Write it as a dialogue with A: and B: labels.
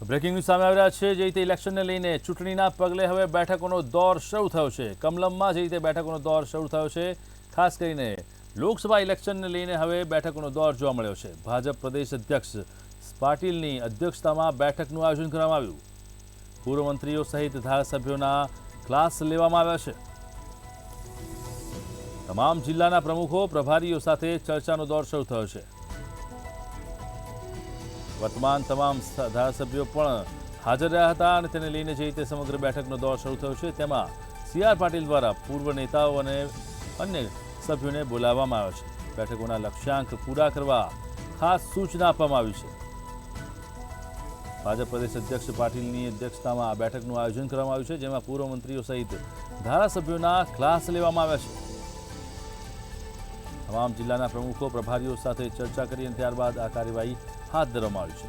A: Breaking news સામે આવી રહ્યા છે। જે રીતે ઇલેક્શનને લઈને ચૂંટણીના પગલે હવે બેઠકોનો દોર શરૂ થયો છે। કમલમમાં જે રીતે બેઠકોનો દોર શરૂ થયો છે, ખાસ કરીને લોકસભા ઇલેક્શનને લઈને હવે બેઠકોનો દોર જોવા મળ્યો છે। ભાજપ પ્રદેશ અધ્યક્ષ પાટીલની અધ્યક્ષતામાં બેઠકનું આયોજન કરવામાં આવ્યું। પૂર્વ મંત્રીઓ સહિત ધારાસભ્યોના ક્લાસ લેવામાં આવ્યા છે। તમામ જિલ્લાના પ્રમુખો પ્રભારીઓ સાથે ચર્ચાનો દોર શરૂ થયો છે। वर्तमान तमाम धारासभ्यों पण हाजर रह्या हता अने तेने लईने जे रीते समग्र बेठकनो दौर शरू थयो छे तेमां सीआर पाटील द्वारा पूर्व नेताओं अने अन्य सभ्योने बोलाववामां આવ્યા છે। बेठकोना लक्ष्यांक पूरा करवा खास सूचना आपवामां आवी छे। भाजप प्रदेश अध्यक्ष पाटीलनी अध्यक्षतामां आ बेठकनुं आयोजन करवामां આવ્યું છે, જેમાં પૂર્વ મંત્રીઓ સહિત ધારાસભ્યોના ક્લાસ લેવામાં આવ્યા છે। તમામ જિલ્લાના પ્રમુખો પ્રભારીઓ સાથે ચર્ચા કરી અને ત્યારબાદ આ કાર્યવાહી હાથ ધરવામાં આવી છે।